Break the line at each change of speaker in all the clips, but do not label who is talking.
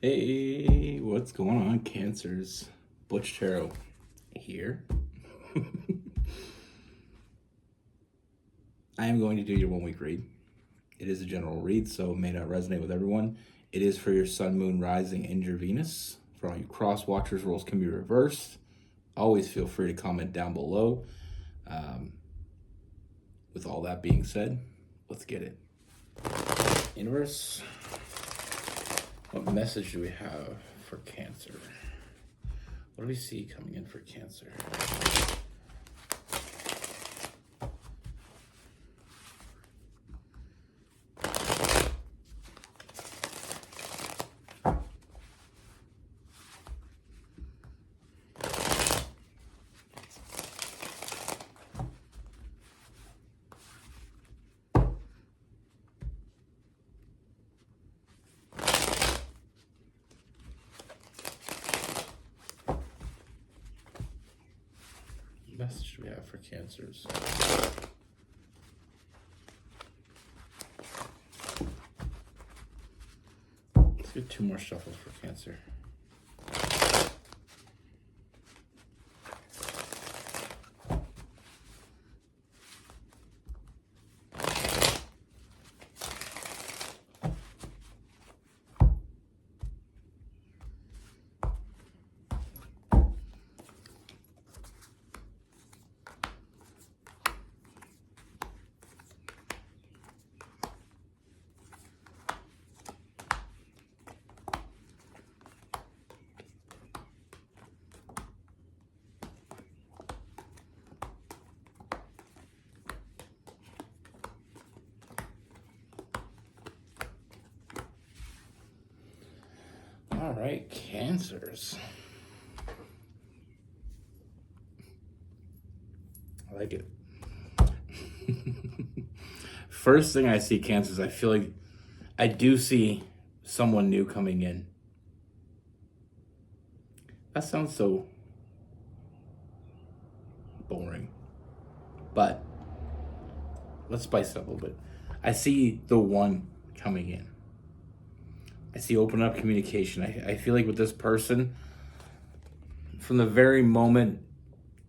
Hey, what's going on, Cancers? Butch here. I am going to do your 1 week read. It is a general read, so it may not resonate with everyone. It is for your sun, moon, rising, and your Venus. For all you cross watchers, roles can be reversed. Always feel free to comment down below. With all that being said, let's get it. Universe, what message do we have for Cancer? What do we see coming in for Cancer? What message do we have for Cancers? Let's do 2 more shuffles for Cancer. All right, Cancers. I like it. First thing I see, Cancers, I feel like I do see someone new coming in. That sounds so boring, but let's spice it up a little bit. I see the one coming in. I see open up communication. I feel like with this person, from the very moment,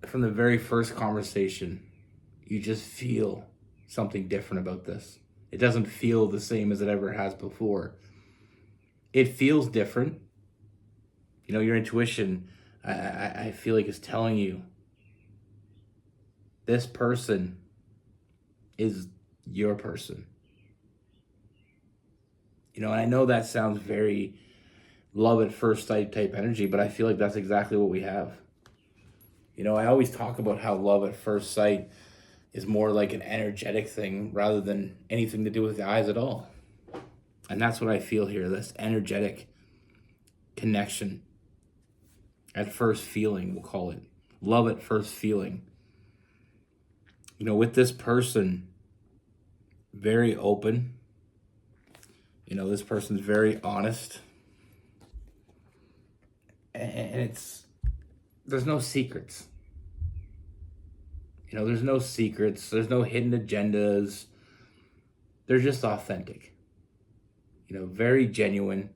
from the very first conversation, you just feel something different about this. It doesn't feel the same as it ever has before. It feels different. You know, your intuition, I feel like is telling you this person is your person. You know, and I know that sounds very love at first sight type energy, but I feel like that's exactly what we have. You know, I always talk about how love at first sight is more like an energetic thing rather than anything to do with the eyes at all. And that's what I feel here, this energetic connection at first feeling, we'll call it. Love at first feeling. You know, with this person, very open. You know, this person's very honest. And there's no secrets. You know, there's no secrets. There's no hidden agendas. They're just authentic. You know, very genuine.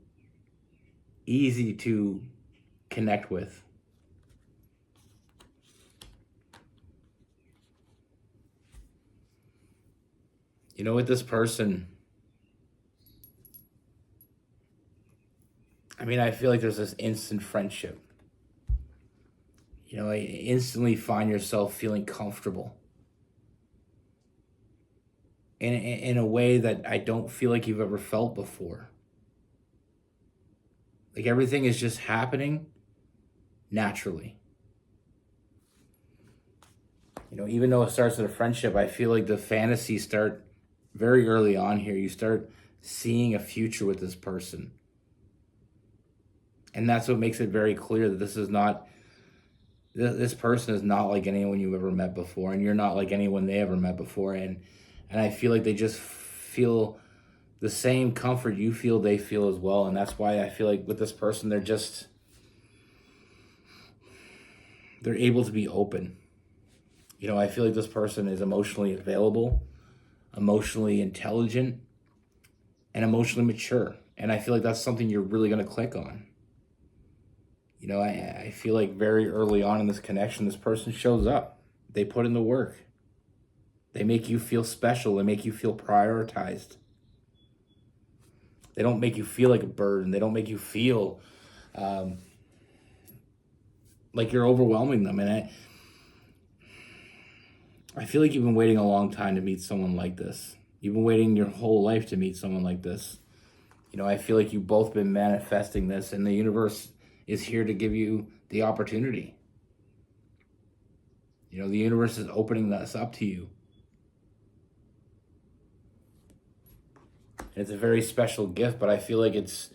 Easy to connect with. You know, with this person, I mean, I feel like there's this instant friendship. You know, you instantly find yourself feeling comfortable in a way that I don't feel like you've ever felt before. Like everything is just happening naturally. You know, even though it starts with a friendship, I feel like the fantasies start very early on here. You start seeing a future with this person. And that's what makes it very clear that this person is not like anyone you've ever met before, and you're not like anyone they ever met before. And I feel like they just feel the same comfort you feel, they feel as well. And that's why I feel like with this person, they're able to be open. You know, I feel like this person is emotionally available, emotionally intelligent, and emotionally mature. And I feel like that's something you're really going to click on. You know, I feel like very early on in this connection, this person shows up. They put in the work. They make you feel special. They make you feel prioritized. They don't make you feel like a burden. They don't make you feel like you're overwhelming them. And I feel like you've been waiting a long time to meet someone like this. You've been waiting your whole life to meet someone like this. You know, I feel like you've both been manifesting this, and the universe is here to give you the opportunity. You know, the universe is opening this up to you. And it's a very special gift, but I feel like it's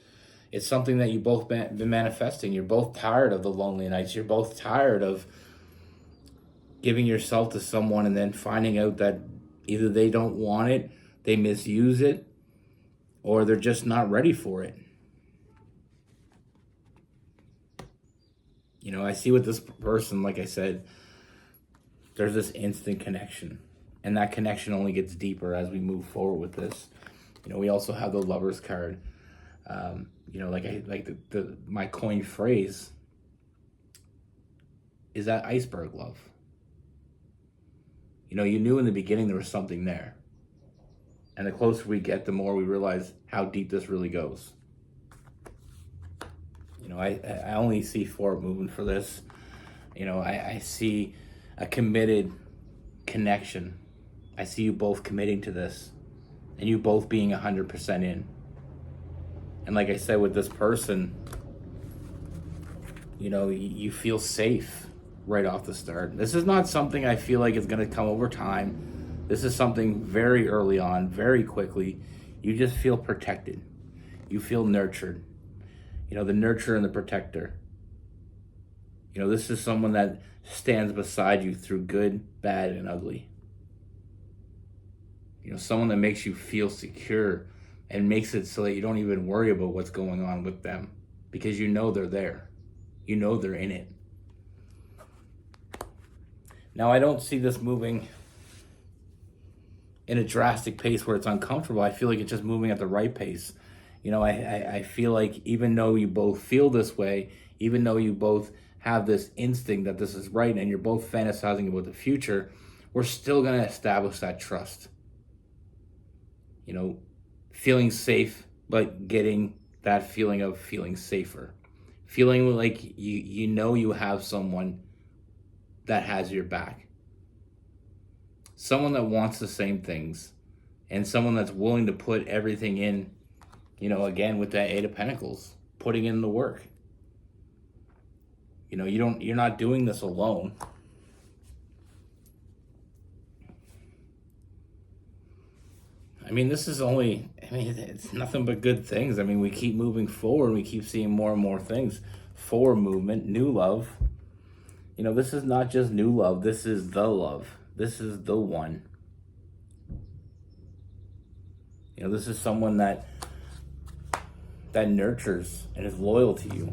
something that you both been manifesting. You're both tired of the lonely nights. You're both tired of giving yourself to someone and then finding out that either they don't want it, they misuse it, or they're just not ready for it. You know, I see with this person, like I said, there's this instant connection. And that connection only gets deeper as we move forward with this. You know, we also have the Lover's card. You know, my coined phrase is that iceberg love. You know, you knew in the beginning there was something there. And the closer we get, the more we realize how deep this really goes. You know, I only see forward movement for this. You know, I see a committed connection. I see you both committing to this. And you both being 100% in. And like I said, with this person, you know, you feel safe right off the start. This is not something I feel like is going to come over time. This is something very early on, very quickly. You just feel protected. You feel nurtured. You know, the nurturer and the protector. You know, this is someone that stands beside you through good, bad, and ugly. You know, someone that makes you feel secure and makes it so that you don't even worry about what's going on with them because you know they're there. You know they're in it. Now, I don't see this moving in a drastic pace where it's uncomfortable. I feel like it's just moving at the right pace. You know, I feel like even though you both feel this way, even though you both have this instinct that this is right and you're both fantasizing about the future, we're still going to establish that trust. You know, feeling safe, but getting that feeling of feeling safer. Feeling like you know you have someone that has your back. Someone that wants the same things. And someone that's willing to put everything in, you know, again with that Eight of Pentacles, putting in the work. You know, you're not doing this alone. I mean, it's nothing but good things. I mean, we keep moving forward. We keep seeing more and more things. Forward movement, new love. You know, this is not just new love. This is the love. This is the one. You know, this is someone that nurtures and is loyal to you.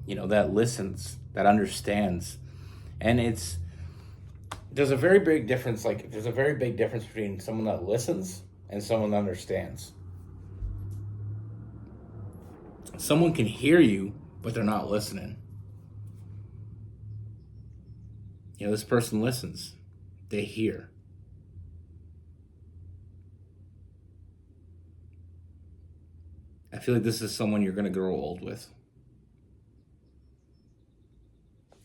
You know, that listens, that understands. And there's a very big difference. There's a very big difference between someone that listens and someone that understands. Someone can hear you, but they're not listening. You know, this person listens. They hear. I feel like this is someone you're going to grow old with.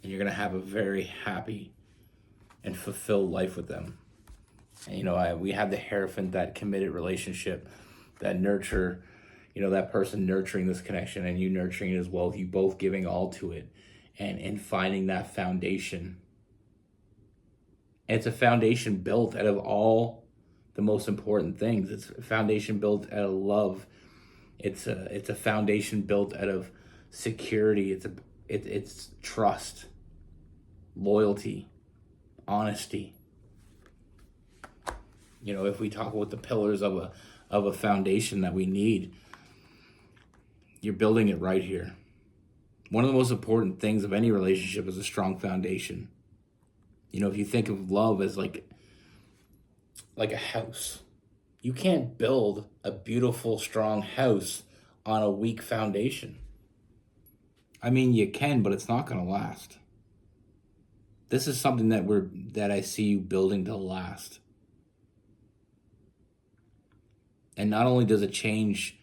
And you're going to have a very happy and fulfilled life with them. And, you know, we have the Hierophant, that committed relationship, that nurture, you know, that person nurturing this connection and you nurturing it as well, you both giving all to it and finding that foundation. And it's a foundation built out of all the most important things. It's a foundation built out of love. It's a foundation built out of security. It's trust, loyalty, honesty. You know, if we talk about the pillars of a foundation that we need, you're building it right here. One of the most important things of any relationship is a strong foundation. You know, if you think of love as like a house, You can't build a beautiful, strong house on a weak foundation. I mean, you can, but it's not going to last. This is something that I see you building to last. And not only does it change,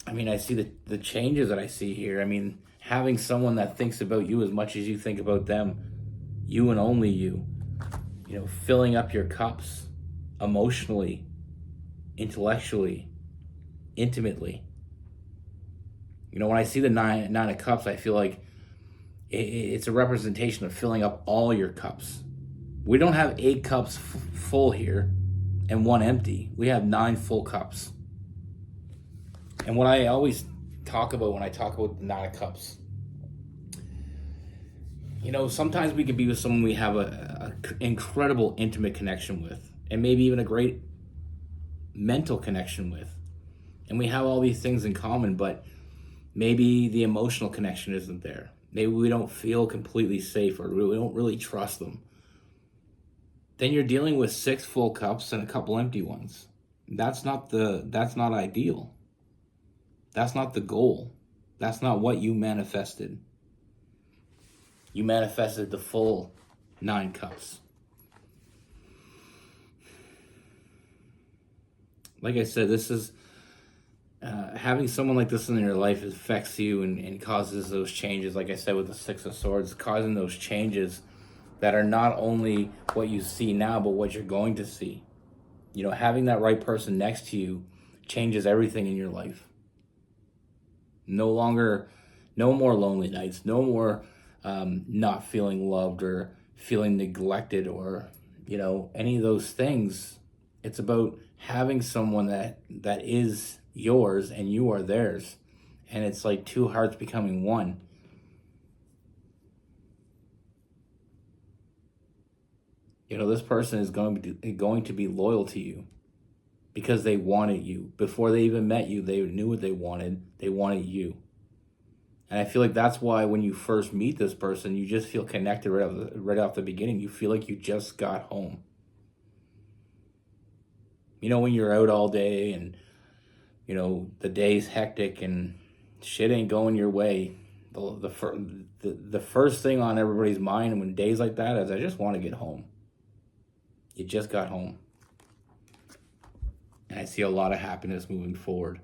I mean, I see the changes that I see here. I mean, having someone that thinks about you as much as you think about them, you and only you, filling up your cups emotionally, intellectually, intimately. When I see the nine of cups, I feel like it's a representation of filling up all your cups. We don't have 8 cups full here and 1 empty. We have 9 full cups. And what I always talk about when I talk about the 9 of cups, sometimes we can be with someone we have a incredible intimate connection with, and maybe even a great mental connection with. And we have all these things in common, but maybe the emotional connection isn't there. Maybe we don't feel completely safe, or we don't really trust them. Then you're dealing with 6 full cups and a couple empty ones. That's not ideal. That's not the goal. That's not what you manifested. You manifested the full 9 cups. Like I said, this is having someone like this in your life affects you and causes those changes. Like I said, with the 6 of Swords, causing those changes that are not only what you see now, but what you're going to see. Having that right person next to you changes everything in your life. No more lonely nights, no more not feeling loved or feeling neglected or, any of those things. It's about having someone that is yours and you are theirs. And it's like 2 hearts becoming one. This person is going to be loyal to you because they wanted you. Before they even met you, they knew what they wanted. They wanted you. And I feel like that's why when you first meet this person, you just feel connected right off the beginning. You feel like you just got home. When you're out all day and, the day's hectic and shit ain't going your way, the first thing on everybody's mind when days like that is, I just want to get home. You just got home. And I see a lot of happiness moving forward.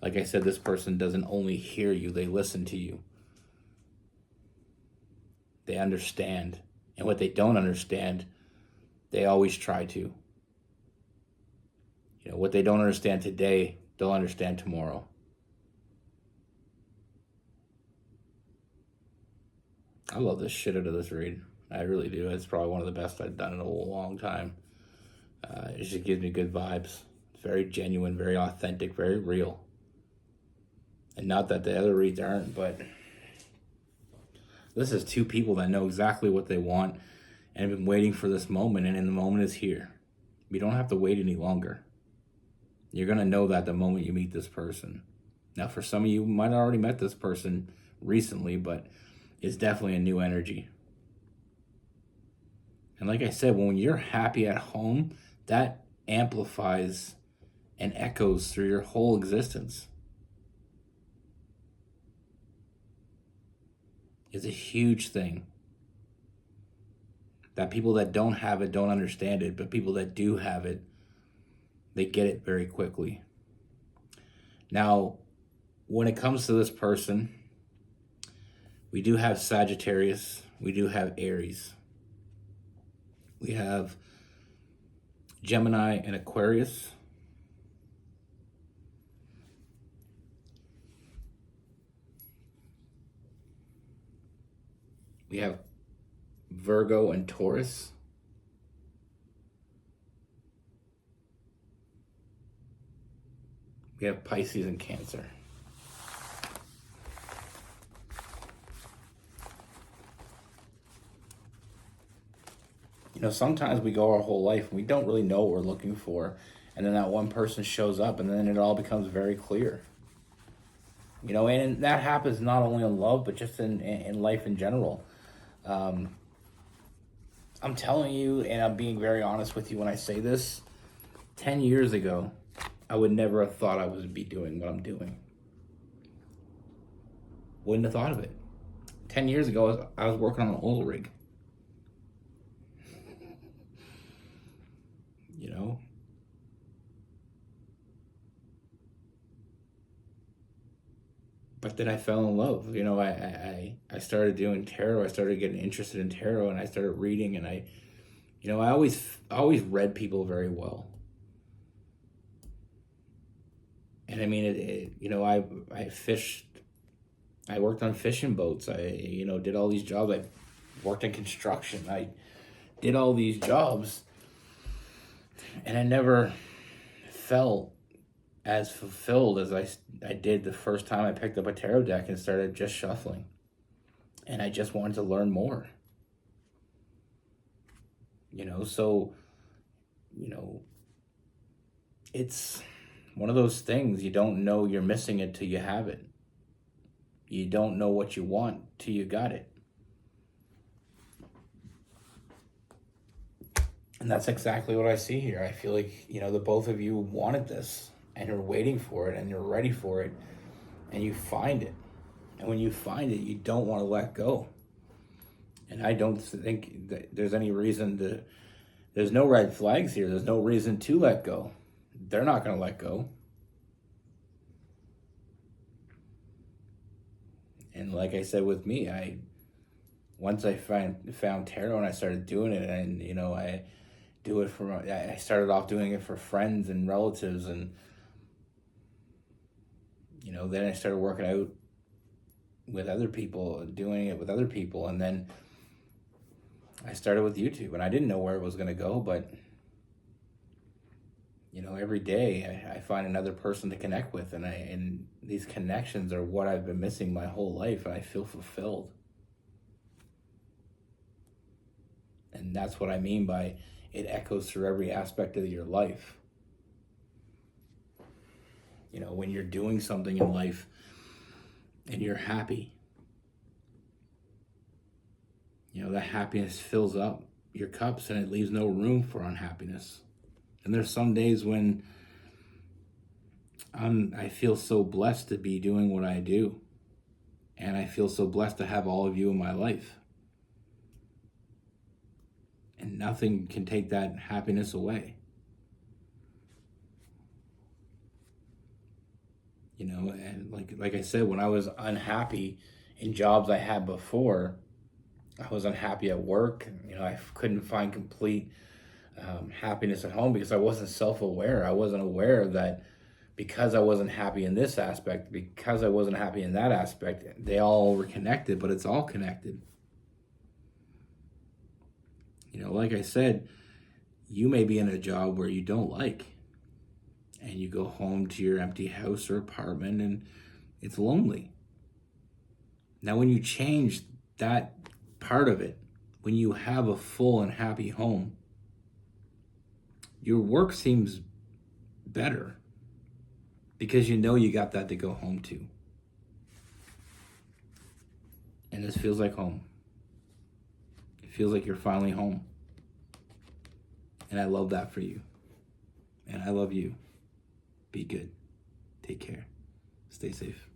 Like I said, this person doesn't only hear you, they listen to you. They understand. And what they don't understand, they always try to. What they don't understand today, they'll understand tomorrow. I love the shit out of this read. I really do. It's probably one of the best I've done in a long time. It just gives me good vibes. It's very genuine, very authentic, very real. And not that the other reads aren't, but this is 2 people that know exactly what they want and have been waiting for this moment, and the moment is here. You don't have to wait any longer. You're going to know that the moment you meet this person. Now, for some of you might have already met this person recently, but it's definitely a new energy. And like I said, when you're happy at home, that amplifies and echoes through your whole existence. It's a huge thing. That people that don't have it don't understand it, but people that do have it, they get it very quickly. Now, when it comes to this person, we do have Sagittarius, we do have Aries. We have Gemini and Aquarius. We have Virgo and Taurus. We have Pisces and Cancer. Sometimes we go our whole life and we don't really know what we're looking for. And then that one person shows up and then it all becomes very clear. And that happens not only in love, but just in life in general. I'm telling you, and I'm being very honest with you when I say this, 10 years ago, I would never have thought I would be doing what I'm doing. Wouldn't have thought of it. 10 years ago, I was working on an oil rig. You know? But then I fell in love. I started doing tarot. I started getting interested in tarot, and I started reading, and I always read people very well. And I mean, I fished. I worked on fishing boats. I did all these jobs. I worked in construction. I did all these jobs, and I never felt as fulfilled as I did the first time I picked up a tarot deck and started just shuffling. And I just wanted to learn more. So, it's one of those things, you don't know you're missing it till you have it. You don't know what you want till you got it. And that's exactly what I see here. I feel like, the both of you wanted this, and you're waiting for it, and you're ready for it, and you find it. And when you find it, you don't want to let go. And I don't think that there's any reason there's no red flags here. There's no reason to let go. They're not going to let go. And like I said with me, once I found tarot and I started doing it, and I started off doing it for friends and relatives, and then I started working out with other people, doing it with other people, and then I started with YouTube, and I didn't know where it was going to go, but every day I find another person to connect with, and these connections are what I've been missing my whole life, and I feel fulfilled. And that's what I mean by it echoes through every aspect of your life. When you're doing something in life and you're happy, that happiness fills up your cups, and it leaves no room for unhappiness. And there's some days when I feel so blessed to be doing what I do. And I feel so blessed to have all of you in my life. And nothing can take that happiness away. And like I said, when I was unhappy in jobs I had before, I was unhappy at work. I couldn't find complete happiness at home because I wasn't self-aware. I wasn't aware that because I wasn't happy in this aspect, because I wasn't happy in that aspect, they all were connected, but it's all connected. Like I said, you may be in a job where you don't like, and you go home to your empty house or apartment, and it's lonely. Now, when you change that part of it, when you have a full and happy home, your work seems better because you got that to go home to. And this feels like home. It feels like you're finally home. And I love that for you. And I love you. Be good. Take care. Stay safe.